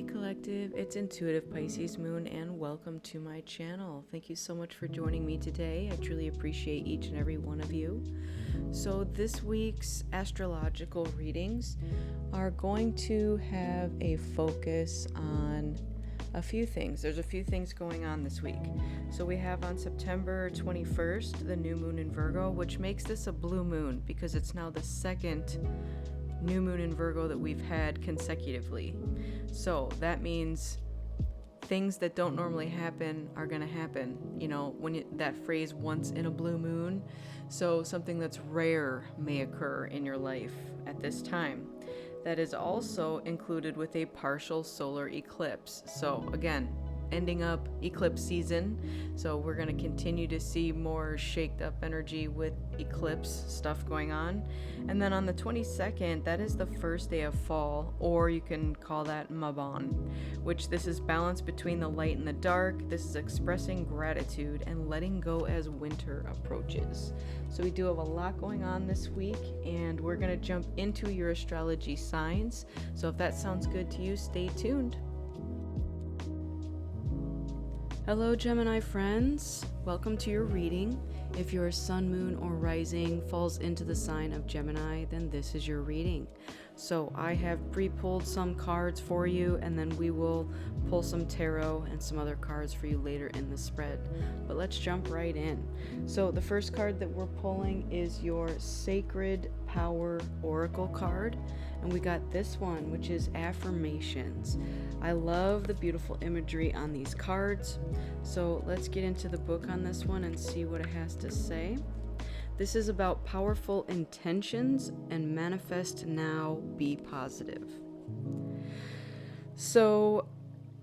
Collective, it's Intuitive Pisces Moon and welcome to my channel. Thank you so much for joining me today. I truly appreciate each and every one of you. So this week's astrological readings are going to have a focus on a few things. There's a few things going on this week. So we have on September 21st, the new moon in Virgo, which makes this a blue moon because it's now the second new moon in Virgo that we've had consecutively. So that means things that don't normally happen are going to happen. You know, that phrase, once in a blue moon. So something that's rare may occur in your life at this time. That is also included with a partial solar eclipse. So again, ending up eclipse season. So we're going to continue to see more shaked up energy with eclipse stuff going on. And then on the 22nd, that is the first day of fall, or you can call that Mabon, which this is balance between the light and the dark. This is expressing gratitude and letting go as winter approaches. So we do have a lot going on this week, and we're going to jump into your astrology signs. So if that sounds good to you, stay tuned. Hello, Gemini friends. Welcome to your reading. If your sun, moon, or rising falls into the sign of Gemini, then this is your reading. So I have pre-pulled some cards for you, and then we will pull some tarot and some other cards for you later in the spread. But let's jump right in. So the first card that we're pulling is your Sacred Power Oracle card. And we got this one, which is affirmations. I love the beautiful imagery on these cards. So let's get into the book on this one and see what it has to say. This is about powerful intentions and manifest now, be positive. So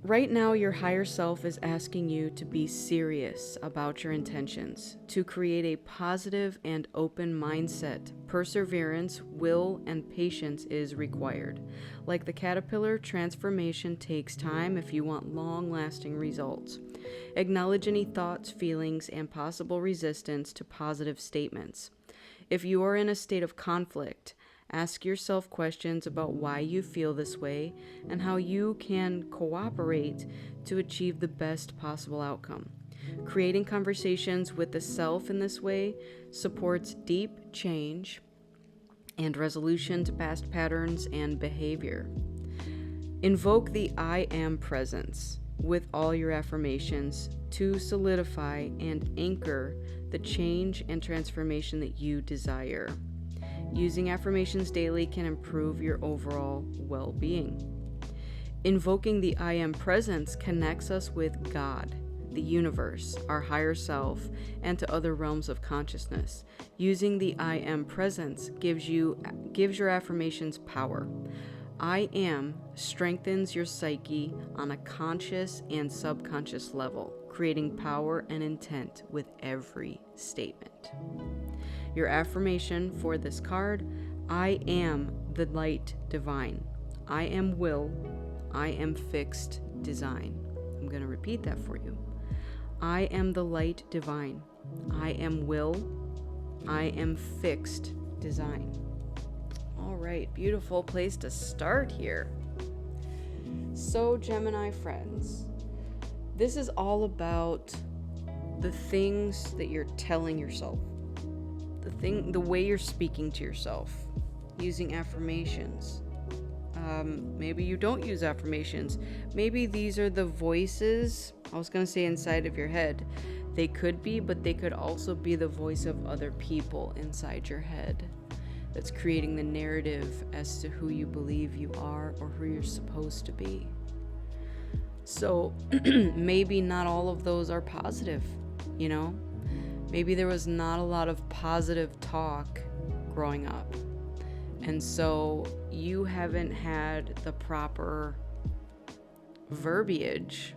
right now, your higher self is asking you to be serious about your intentions, to create a positive and open mindset. Perseverance, will, and patience is required. Like the caterpillar, transformation takes time if you want long-lasting results. Acknowledge any thoughts, feelings, and possible resistance to positive statements. If you are in a state of conflict, ask yourself questions about why you feel this way and how you can cooperate to achieve the best possible outcome. Creating conversations with the self in this way supports deep change and resolution to past patterns and behavior. Invoke the I am presence with all your affirmations to solidify and anchor the change and transformation that you desire. Using affirmations daily can improve your overall well-being. Invoking the I am presence connects us with God, the universe, our higher self, and to other realms of consciousness. Using the I am presence gives your affirmations power. I am strengthens your psyche on a conscious and subconscious level, creating power and intent with every statement. Your affirmation for this card: I am the light divine. I am will. I am fixed design. I'm going to repeat that for you. I am the light divine. I am will. I am fixed design. All right, beautiful place to start here. So, Gemini friends, this is all about the things that you're telling yourself. The way you're speaking to yourself, using affirmations. Maybe you don't use affirmations. Maybe these are the voices, I was going to say inside of your head. They could be, but they could also be the voice of other people inside your head that's creating the narrative as to who you believe you are or who you're supposed to be. So maybe not all of those are positive, you know? Maybe there was not a lot of positive talk growing up. And so you haven't had the proper verbiage,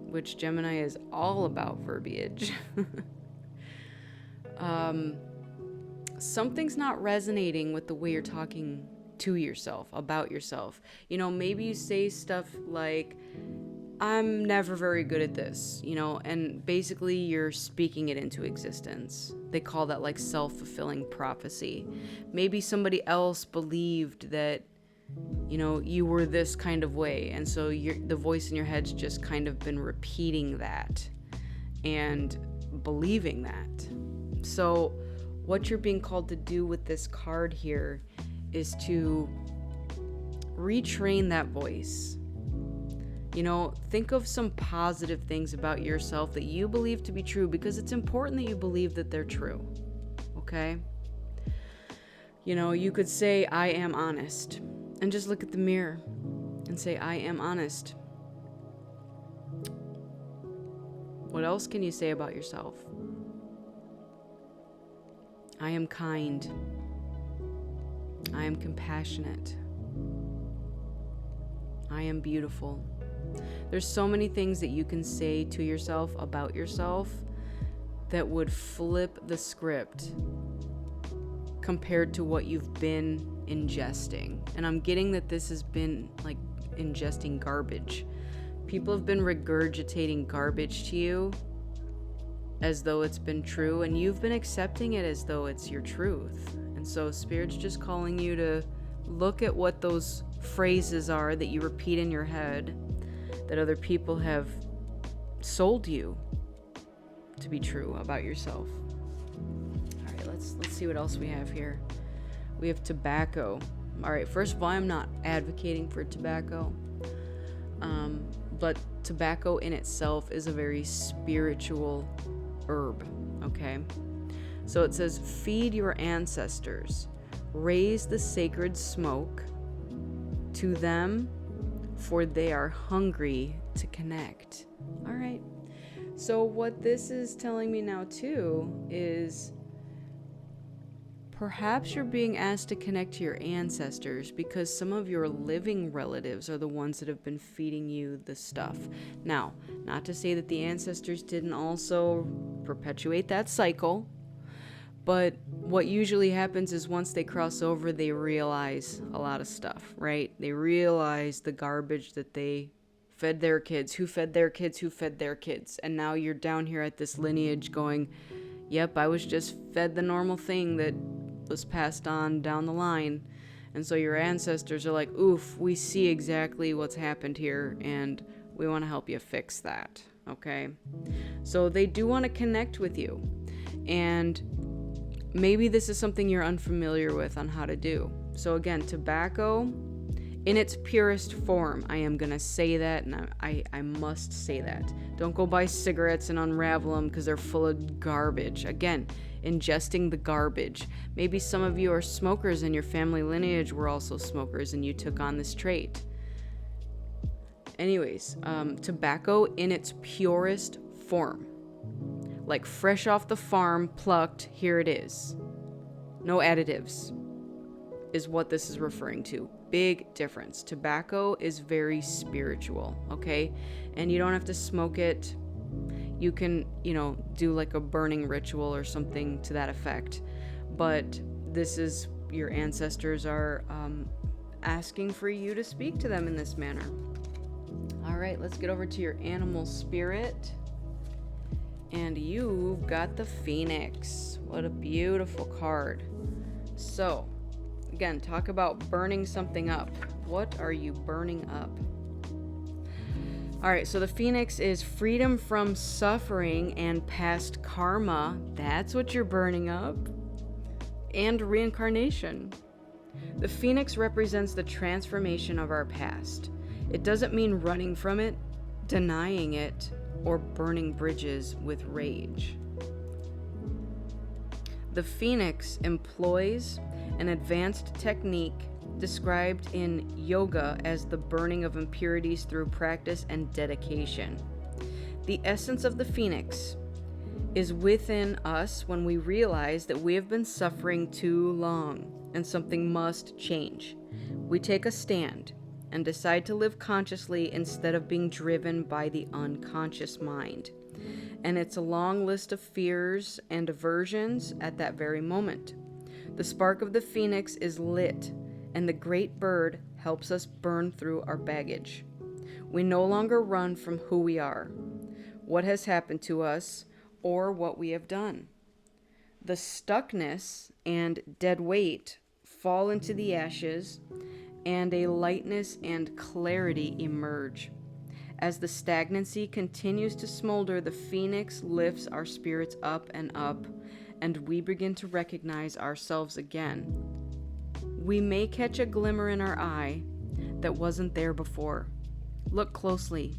which Gemini is all about verbiage. Something's not resonating with the way you're talking to yourself, about yourself. You know, maybe you say stuff like, I'm never very good at this, you know, and basically you're speaking it into existence. They call that like self-fulfilling prophecy. Maybe somebody else believed that you were this kind of way. And so the voice in your head's just kind of been repeating that and believing that. So what you're being called to do with this card here is to retrain that voice. Think of some positive things about yourself that you believe to be true, because it's important that you believe that they're true. Okay? You could say, I am honest, and just look at the mirror and say, I am honest. What else can you say about yourself? I am kind. I am compassionate. I am beautiful. There's so many things that you can say to yourself about yourself that would flip the script compared to what you've been ingesting. And I'm getting that this has been like ingesting garbage. People have been regurgitating garbage to you as though it's been true, and you've been accepting it as though it's your truth. And so Spirit's just calling you to look at what those phrases are that you repeat in your head that other people have sold you to be true about yourself. All right, let's see what else we have here. We have tobacco. All right, first of all, I'm not advocating for tobacco, but tobacco in itself is a very spiritual herb, okay? So it says, feed your ancestors, raise the sacred smoke to them, for they are hungry to connect. All right. So what this is telling me now too is perhaps you're being asked to connect to your ancestors because some of your living relatives are the ones that have been feeding you the stuff. Now, not to say that the ancestors didn't also perpetuate that cycle, but what usually happens is once they cross over, they realize a lot of stuff, right? They realize the garbage that they fed their kids, who fed their kids, who fed their kids. And now you're down here at this lineage going, yep, I was just fed the normal thing that was passed on down the line. And so your ancestors are like, oof, we see exactly what's happened here, and we want to help you fix that, okay? So they do want to connect with you. And maybe this is something you're unfamiliar with on how to do. So again, tobacco in its purest form. I am going to say that, and I must say that. Don't go buy cigarettes and unravel them because they're full of garbage. Again, ingesting the garbage. Maybe some of you are smokers and your family lineage were also smokers and you took on this trait. Anyways, tobacco in its purest form. Like fresh off the farm, plucked, here it is. No additives is what this is referring to. Big difference. Tobacco is very spiritual, okay? And you don't have to smoke it. You can, do like a burning ritual or something to that effect. But this is, your ancestors are asking for you to speak to them in this manner. All right, let's get over to your animal spirit. And you've got the Phoenix. What a beautiful card. So, again, talk about burning something up. What are you burning up? All right, so the Phoenix is freedom from suffering and past karma. That's what you're burning up. And reincarnation. The Phoenix represents the transformation of our past. It doesn't mean running from it, denying it, or burning bridges with rage. The Phoenix employs an advanced technique described in yoga as the burning of impurities through practice and dedication. The essence of the Phoenix is within us when we realize that we have been suffering too long and something must change. We take a stand and decide to live consciously instead of being driven by the unconscious mind. And it's a long list of fears and aversions at that very moment. The spark of the Phoenix is lit, and the great bird helps us burn through our baggage. We no longer run from who we are, what has happened to us, or what we have done. The stuckness and dead weight fall into the ashes, and a lightness and clarity emerge. As the stagnancy continues to smolder, the phoenix lifts our spirits up, and we begin to recognize ourselves again. We may catch a glimmer in our eye that wasn't there before. Look closely.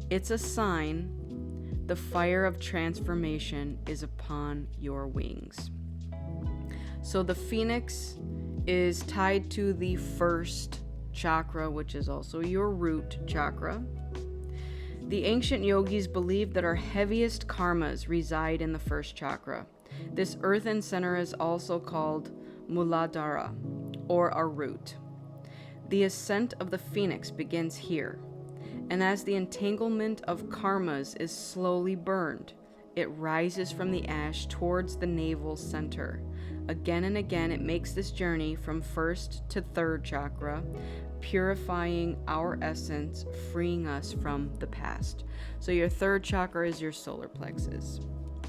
It's a sign the fire of transformation is upon your wings. So the phoenix is tied to the first chakra, which is also your root chakra. The ancient yogis believed that our heaviest karmas reside in the first chakra. This earthen center is also called Muladhara, or our root. The ascent of the phoenix begins here, and as the entanglement of karmas is slowly burned, it rises from the ash towards the navel center. Again and again, it makes this journey from first to third chakra, purifying our essence, freeing us from the past. So your third chakra is your solar plexus.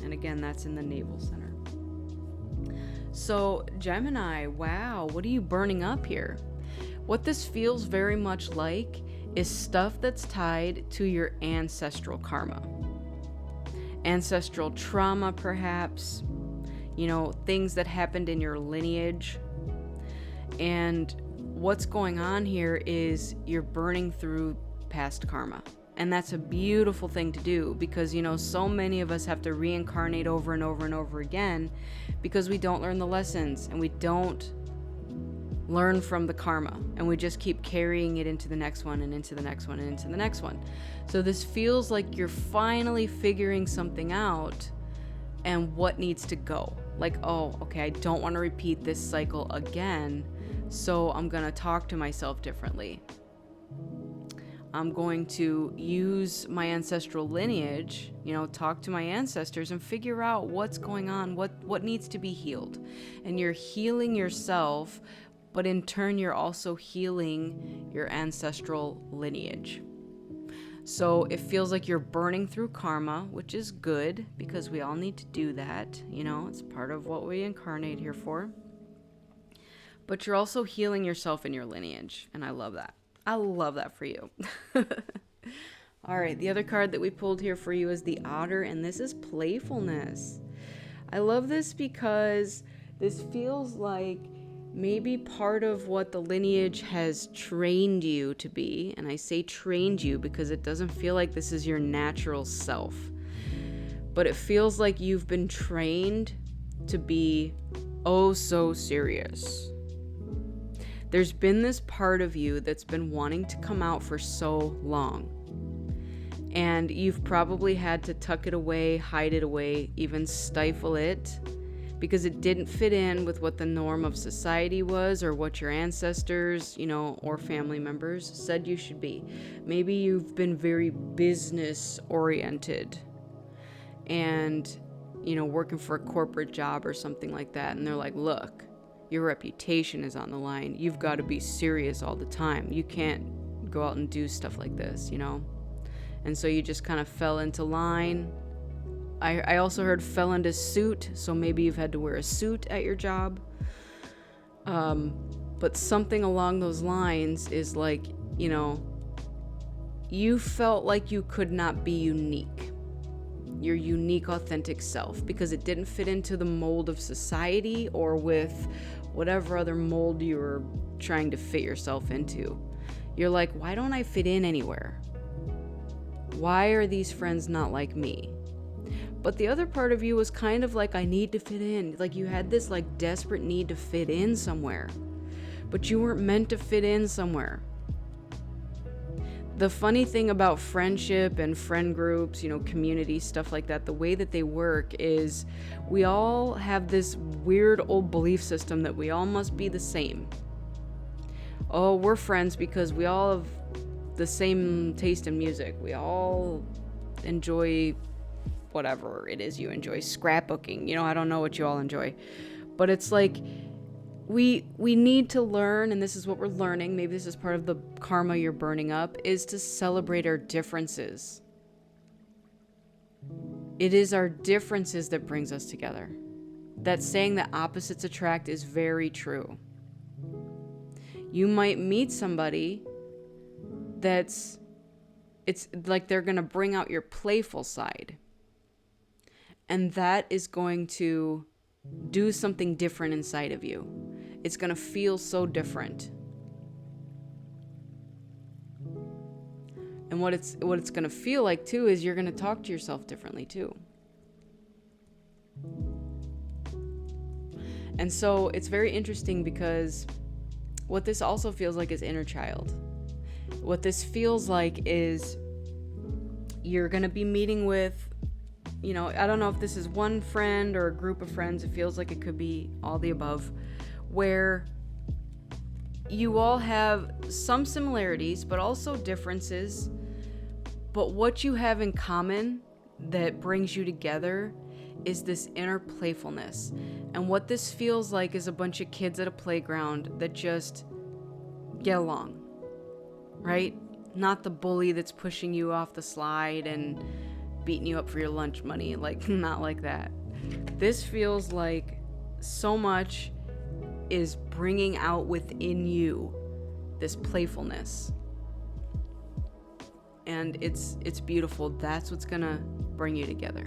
And again, that's in the navel center. So Gemini, wow, what are you burning up here? What this feels very much like is stuff that's tied to your ancestral karma. Ancestral trauma, perhaps, things that happened in your lineage. And what's going on here is you're burning through past karma. And that's a beautiful thing to do because, so many of us have to reincarnate over and over and over again because we don't learn the lessons and we don't learn from the karma, and we just keep carrying it into the next one and into the next one and into the next one. So this feels like you're finally figuring something out and what needs to go. Like, oh, okay, I don't want to repeat this cycle again, so I'm going to talk to myself differently. I'm going to use my ancestral lineage, talk to my ancestors and figure out what's going on, what needs to be healed. And you're healing yourself, but in turn, you're also healing your ancestral lineage. So it feels like you're burning through karma, which is good because we all need to do that. It's part of what we incarnate here for. But you're also healing yourself in your lineage. And I love that. I love that for you. All right. The other card that we pulled here for you is the Otter, and this is playfulness. I love this because this feels like maybe part of what the lineage has trained you to be, and I say trained you because it doesn't feel like this is your natural self, but it feels like you've been trained to be oh so serious. There's been this part of you that's been wanting to come out for so long, and you've probably had to tuck it away, hide it away, even stifle it, because it didn't fit in with what the norm of society was or what your ancestors, or family members said you should be. Maybe you've been very business oriented and, working for a corporate job or something like that. And they're like, look, your reputation is on the line. You've got to be serious all the time. You can't go out and do stuff like this, And so you just kind of fell into line. I also heard fell into suit, so maybe you've had to wear a suit at your job. But something along those lines is like, you felt like you could not be unique. Your unique, authentic self, because it didn't fit into the mold of society or with whatever other mold you were trying to fit yourself into. You're like, why don't I fit in anywhere? Why are these friends not like me? But the other part of you was kind of like, I need to fit in. Like you had this like desperate need to fit in somewhere, but you weren't meant to fit in somewhere. The funny thing about friendship and friend groups, community, stuff like that, the way that they work is we all have this weird old belief system that we all must be the same. Oh, we're friends because we all have the same taste in music. We all enjoy whatever it is you enjoy, scrapbooking, I don't know what you all enjoy, but it's like we need to learn, and this is what we're learning, maybe this is part of the karma you're burning up, is to celebrate our differences. It is our differences that brings us together. That saying that opposites attract is very true. You might meet somebody it's like they're going to bring out your playful side. And that is going to do something different inside of you. It's going to feel so different. And what it's going to feel like too is you're going to talk to yourself differently too. And so it's very interesting because what this also feels like is inner child. What this feels like is you're going to be meeting with, I don't know if this is one friend or a group of friends. It feels like it could be all the above, where you all have some similarities, but also differences. But what you have in common that brings you together is this inner playfulness. And what this feels like is a bunch of kids at a playground that just get along, right? Not the bully that's pushing you off the slide and beating you up for your lunch money. Like, not like that. This feels like so much is bringing out within you this playfulness. And it's beautiful. That's what's gonna bring you together.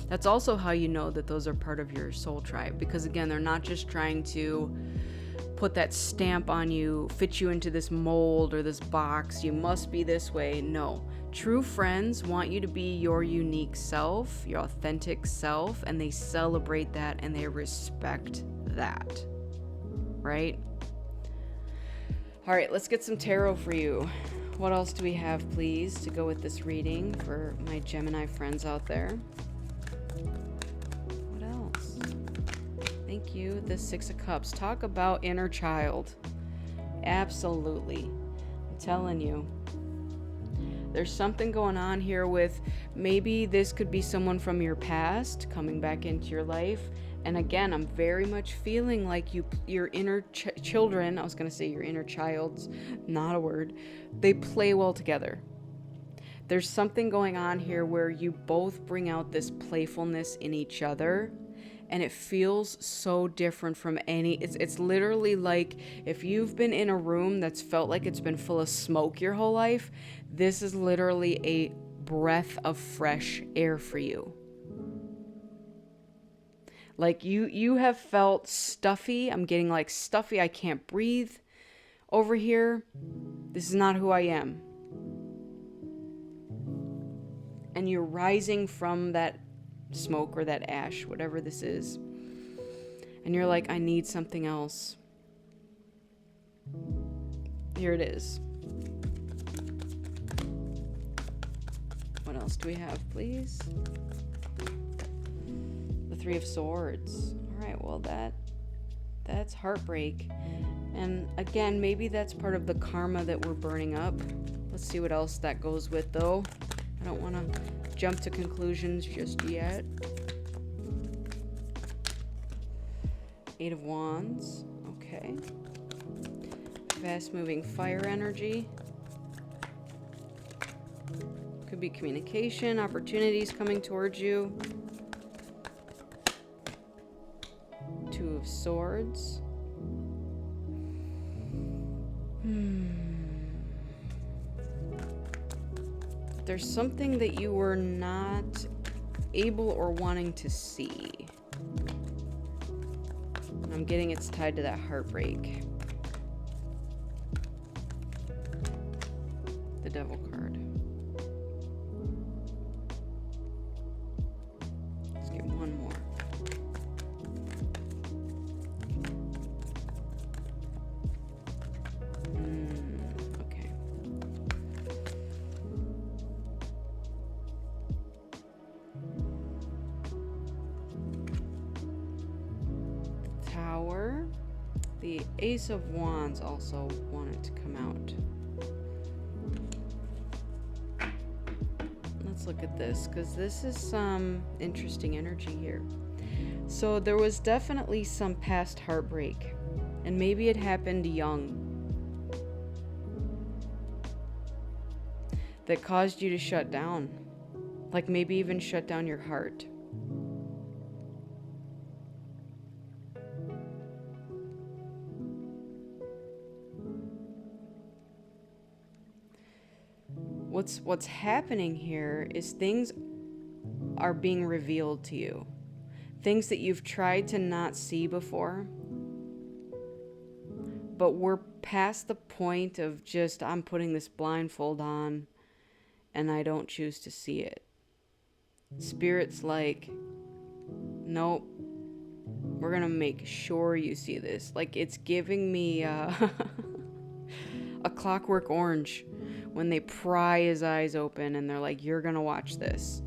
That's also how you know that those are part of your soul tribe, because again, they're not just trying to put that stamp on you, fit you into this mold or this box. You must be this way. No. True friends want you to be your unique self, your authentic self, and they celebrate that and they respect that. Right? All right, let's get some tarot for you. What else do we have, please, to go with this reading for my Gemini friends out there? What else? Thank you. The Six of Cups. Talk about inner child. Absolutely. I'm telling you. There's something going on here with maybe this could be someone from your past coming back into your life. And again, I'm very much feeling like your inner children, I was going to say your inner child's not a word, they play well together. There's something going on here where you both bring out this playfulness in each other, and it feels so different from it's literally like if you've been in a room that's felt like it's been full of smoke your whole life, this is literally a breath of fresh air for you. Like you have felt stuffy. I'm getting like stuffy. I can't breathe over here. This is not who I am. And you're rising from that smoke or that ash, whatever this is. And you're like, I need something else. Here it is. What else do we have, please? The Three of Swords. All right, well, that's heartbreak. And again, maybe that's part of the karma that we're burning up. Let's see what else that goes with, though. I don't want to jump to conclusions just yet. Eight of Wands. Okay. Fast-moving fire energy. Could be communication, opportunities coming towards you. Two of Swords. There's something that you were not able or wanting to see. And I'm getting it's tied to that heartbreak. The Devil card. Let's get one more. Okay. Tower. The Ace of Wands also wanted to come out. Let's look at this, because this is some interesting energy here. So there was definitely some past heartbreak, and maybe it happened young, that caused you to shut down, like maybe even shut down your heart. what's happening here is things are being revealed to you. Things that you've tried to not see before. But we're past the point of just, I'm putting this blindfold on and I don't choose to see it. Spirit's like, nope, we're going to make sure you see this. Like, it's giving me a Clockwork Orange when they pry his eyes open and they're like, you're going to watch this.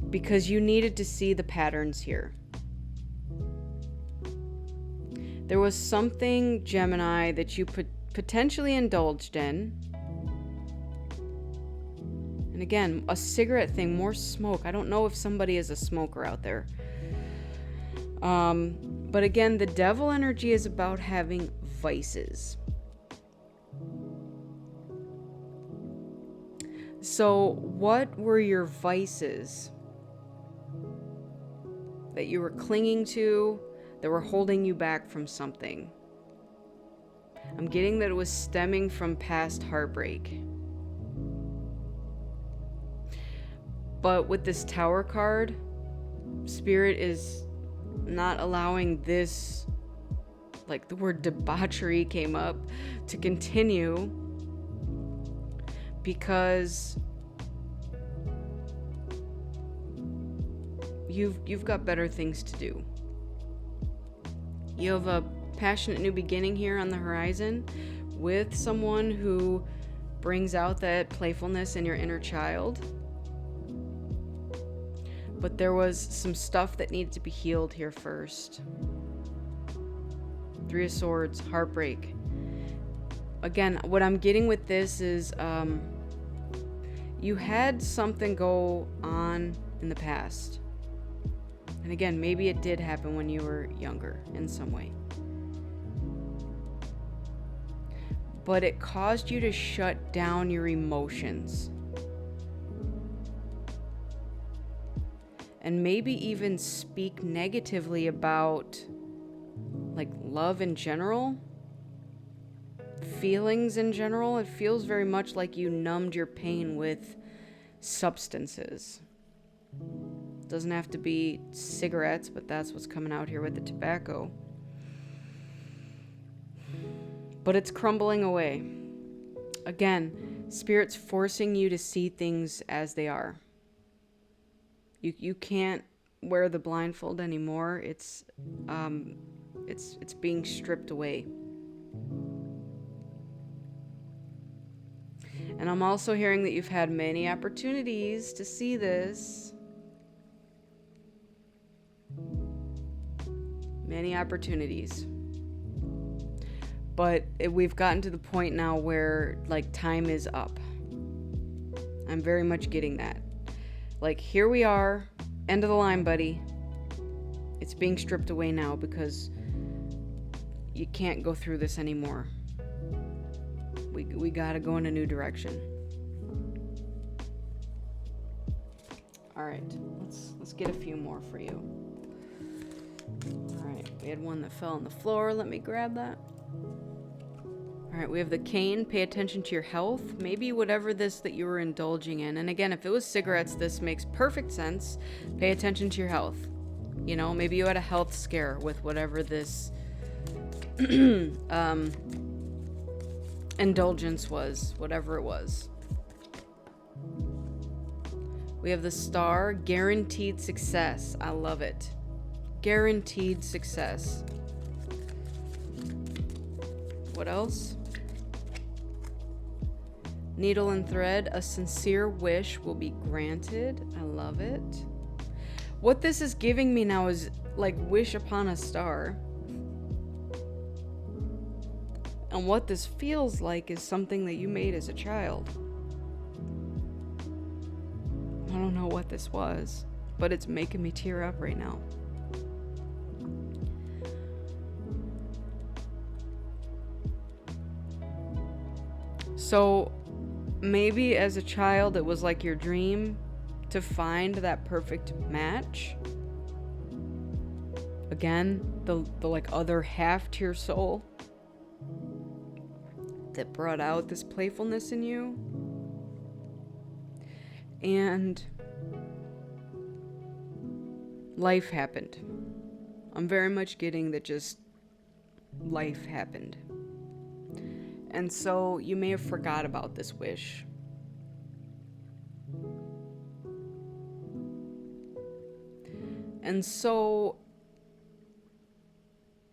Because you needed to see the patterns here. There was something, Gemini, that you potentially indulged in. And again, a cigarette thing, more smoke. I don't know if somebody is a smoker out there. But again, the devil energy is about having vices. So what were your vices that you were clinging to, that were holding you back from something? I'm getting that it was stemming from past heartbreak. But with this Tower card, Spirit is not allowing this, like the word debauchery came up, to continue, because you've got better things to do. You have a passionate new beginning here on the horizon with someone who brings out that playfulness in your inner child. But there was some stuff that needed to be healed here first. Three of Swords, heartbreak. Again, what I'm getting with this is you had something go on in the past. And again, maybe it did happen when you were younger in some way. But it caused you to shut down your emotions. And maybe even speak negatively about, like, love in general, feelings in general. It feels very much like you numbed your pain with substances. Doesn't have to be cigarettes, but that's what's coming out here with the tobacco. But it's crumbling away. Again, Spirit's forcing you to see things as they are. You can't wear the blindfold anymore. It's being stripped away. And I'm also hearing that you've had many opportunities to see this. Many opportunities. But we've gotten to the point now where, like, time is up. I'm very much getting that. Like, here we are, end of the line, buddy. It's being stripped away now because you can't go through this anymore. We gotta go in a new direction. All right, let's get a few more for you. All right, we had one that fell on the floor. Let me grab that. All right, we have the Cane. Pay attention to your health. Maybe whatever this that you were indulging in. And again, if it was cigarettes, this makes perfect sense. Pay attention to your health. You know, maybe you had a health scare with whatever this indulgence was, whatever it was. We have the Star. Guaranteed success. I love it. Guaranteed success. What else? Needle and thread. A sincere wish will be granted. I love it. What this is giving me now is like wish upon a star. And what this feels like is something that you made as a child. I don't know what this was, but it's making me tear up right now. So maybe as a child it was like your dream to find that perfect match. Again, the like other half to your soul. that brought out this playfulness in you. And life happened. I'm very much getting that just life happened. And so you may have forgot about this wish. And so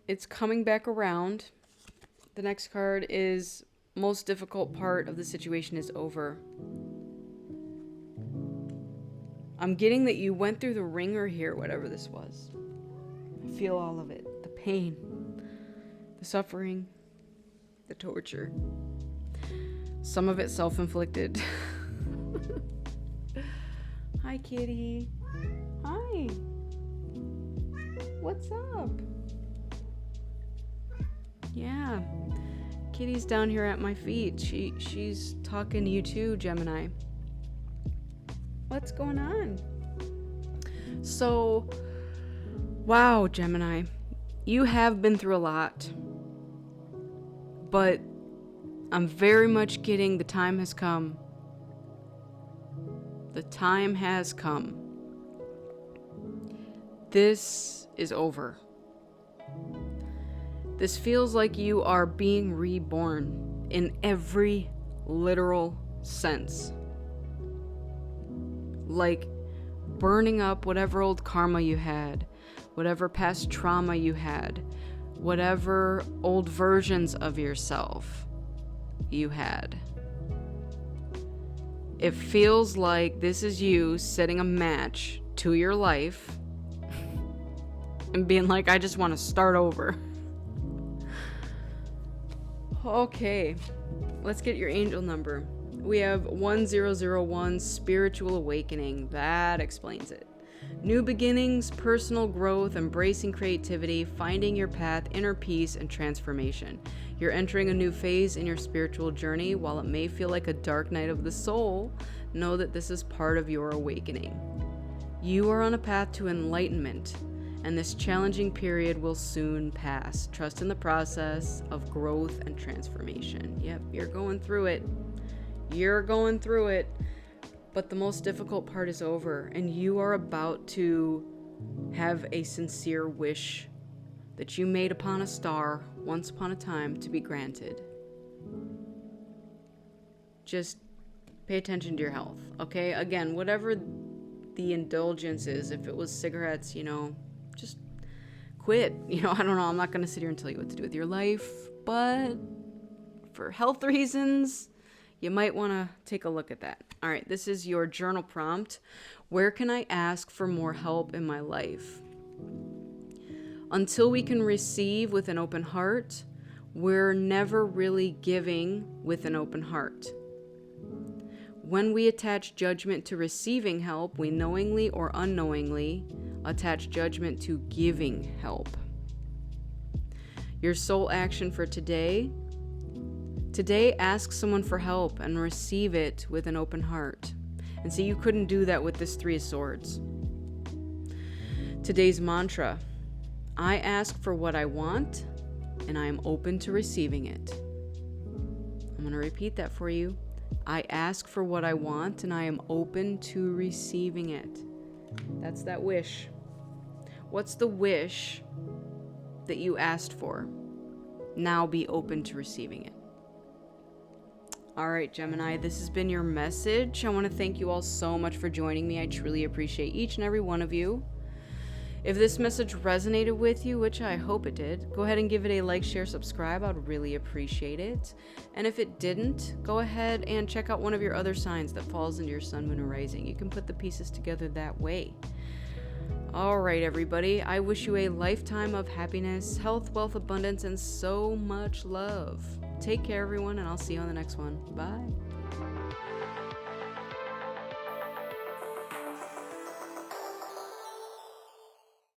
it's coming back around. The next card is most difficult part of the situation is over. I'm getting that you went through the ringer here, whatever this was. I feel all of it. The pain, the suffering, the torture. Some of it self-inflicted. Hi, kitty. Hi. What's up? Yeah. Kitty's down here at my feet. She's talking to you too, Gemini. What's going on? So, wow, Gemini. You have been through a lot. But I'm very much getting the time has come. The time has come. This is over. This feels like you are being reborn in every literal sense. Like burning up whatever old karma you had, whatever past trauma you had, whatever old versions of yourself you had. It feels like this is you setting a match to your life and being like, I just want to start over. Okay, let's get your angel number. We have 1001, Spiritual Awakening. That explains it. New beginnings, personal growth, embracing creativity, finding your path, inner peace, and transformation. You're entering a new phase in your spiritual journey. While it may feel like a dark night of the soul, know that this is part of your awakening. You are on a path to enlightenment, and this challenging period will soon pass. Trust in the process of growth and transformation. Yep, you're going through it. You're going through it. But the most difficult part is over, and you are about to have a sincere wish that you made upon a star once upon a time to be granted. Just pay attention to your health, okay? Again, whatever the indulgence is, if it was cigarettes, just quit. I don't know. I'm not going to sit here and tell you what to do with your life, but for health reasons, you might want to take a look at that. All right, this is your journal prompt. Where can I ask for more help in my life? Until we can receive with an open heart, we're never really giving with an open heart. When we attach judgment to receiving help, we knowingly or unknowingly attach judgment to giving help. Your soul action for today. Today, ask someone for help and receive it with an open heart. And see, you couldn't do that with this Three of Swords. Today's mantra. I ask for what I want, and I am open to receiving it. I'm going to repeat that for you. I ask for what I want, and I am open to receiving it. That's that wish. What's the wish that you asked for? Now be open to receiving it. All right, Gemini, this has been your message. I want to thank you all so much for joining me. I truly appreciate each and every one of you. If this message resonated with you, which I hope it did, go ahead and give it a like, share, subscribe. I would really appreciate it. And if it didn't, go ahead and check out one of your other signs that falls into your sun, moon, and rising. You can put the pieces together that way. All right, everybody. I wish you a lifetime of happiness, health, wealth, abundance, and so much love. Take care, everyone, and I'll see you on the next one. Bye.